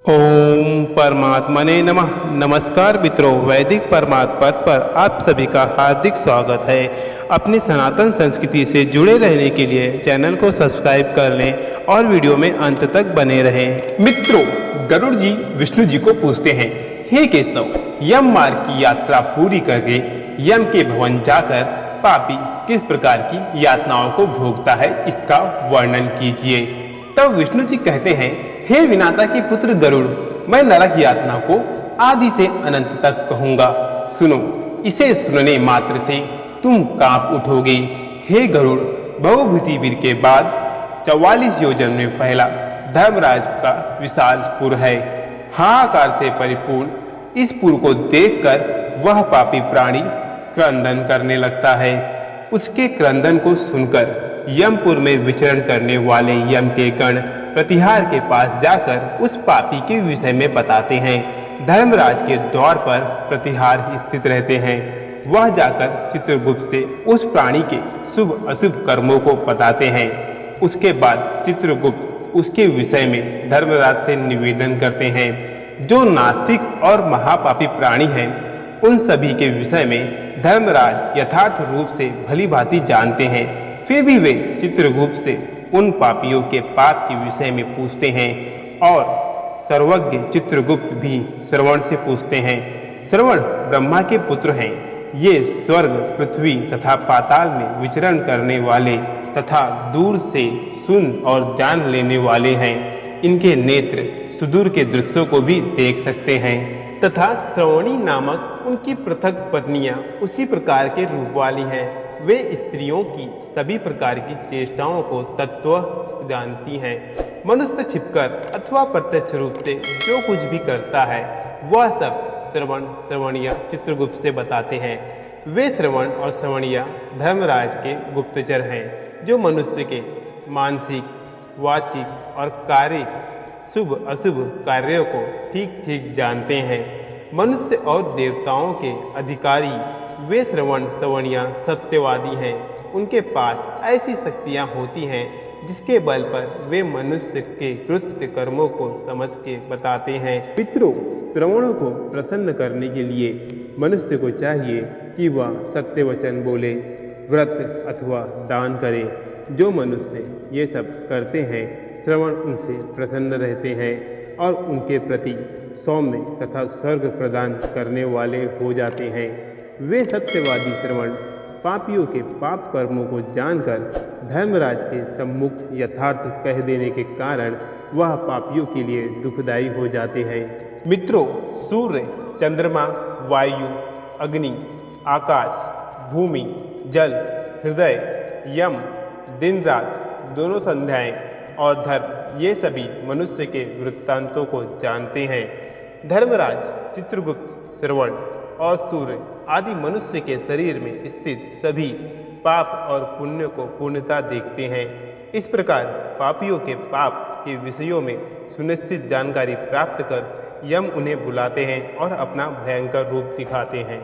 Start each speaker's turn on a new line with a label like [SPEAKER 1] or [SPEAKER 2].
[SPEAKER 1] ओम परमात्मने नमः। नमस्कार मित्रों, वैदिक परमात्म पद पर आप सभी का हार्दिक स्वागत है। अपनी सनातन संस्कृति से जुड़े रहने के लिए चैनल को सब्सक्राइब कर लें और वीडियो में अंत तक बने रहें।
[SPEAKER 2] मित्रों, गरुड़ जी विष्णु जी को पूछते हैं, हे केशव, यम मार्ग की यात्रा पूरी करके यम के भवन जाकर पापी किस प्रकार की यातनाओं को भोगता है, इसका वर्णन कीजिए। तब विष्णु जी कहते हैं, हे विनाता के पुत्र गरुड़, मैं नरक यातना को आदि से अनंत तक कहूंगा। सुनो, इसे सुनने मात्र से तुम कांप उठोगे। हे गरुड़, बहुभूतिवीर के बाद 44 योजन में फैला धर्मराज का विशाल पुर है। हाहाकार से परिपूर्ण इस पुर को देखकर वह पापी प्राणी क्रंदन करने लगता है। उसके क्रंदन को सुनकर यमपुर में विचरण करने वाले यम के गण प्रतिहार के पास जाकर उस पापी के विषय में बताते हैं। धर्मराज के द्वार पर प्रतिहार स्थित रहते हैं। वह जाकर चित्रगुप्त से उस प्राणी के शुभ अशुभ कर्मों को बताते हैं। उसके बाद चित्रगुप्त उसके विषय में धर्मराज से निवेदन करते हैं। जो नास्तिक और महापापी प्राणी हैं, उन सभी के विषय में धर्मराज यथार्थ रूप से भली भांति जानते हैं। फिर भी वे चित्रगुप्त से उन पापियों के पाप के विषय में पूछते हैं और सर्वज्ञ चित्रगुप्त भी श्रवण से पूछते हैं। श्रवण ब्रह्मा के पुत्र हैं। ये स्वर्ग, पृथ्वी तथा पाताल में विचरण करने वाले तथा दूर से सुन और जान लेने वाले हैं। इनके नेत्र सुदूर के दृश्यों को भी देख सकते हैं तथा श्रवणी नामक उनकी पृथक पत्नियां उसी प्रकार के रूप वाली हैं। वे स्त्रियों की सभी प्रकार की चेष्टाओं को तत्व जानती हैं। मनुष्य छिपकर अथवा प्रत्यक्ष रूप से जो कुछ भी करता है, वह सब श्रवणिया चित्रगुप्त से बताते हैं। वे श्रवण और श्रवणिया धर्मराज के गुप्तचर हैं, जो मनुष्य के मानसिक, वाचिक और कार्य शुभ अशुभ कार्यों को ठीक ठीक जानते हैं। मनुष्य और देवताओं के अधिकारी वे श्रवणिया सत्यवादी हैं। उनके पास ऐसी शक्तियाँ होती हैं जिसके बल पर वे मनुष्य के कृत्य कर्मों को समझ के बताते हैं। मित्रों, श्रवणों को प्रसन्न करने के लिए मनुष्य को चाहिए कि वह सत्य वचन बोले, व्रत अथवा दान करे। जो मनुष्य ये सब करते हैं, श्रवण उनसे प्रसन्न रहते हैं और उनके प्रति सौम्य तथा स्वर्ग प्रदान करने वाले हो जाते हैं। वे सत्यवादी श्रवण पापियों के पाप कर्मों को जानकर धर्मराज के सम्मुख यथार्थ कह देने के कारण वह पापियों के लिए दुखदायी हो जाते हैं। मित्रों, सूर्य, चंद्रमा, वायु, अग्नि, आकाश, भूमि, जल, हृदय, यम, दिन रात, दोनों संध्याएं और धर्म, ये सभी मनुष्य के वृत्तांतों को जानते हैं। धर्मराज, चित्रगुप्त, श्रवण और सूर्य आदि मनुष्य के शरीर में स्थित सभी पाप और पुण्य को पूर्णता देखते हैं। इस प्रकार पापियों के पाप के विषयों में सुनिश्चित जानकारी प्राप्त कर यम उन्हें बुलाते हैं और अपना भयंकर रूप दिखाते हैं।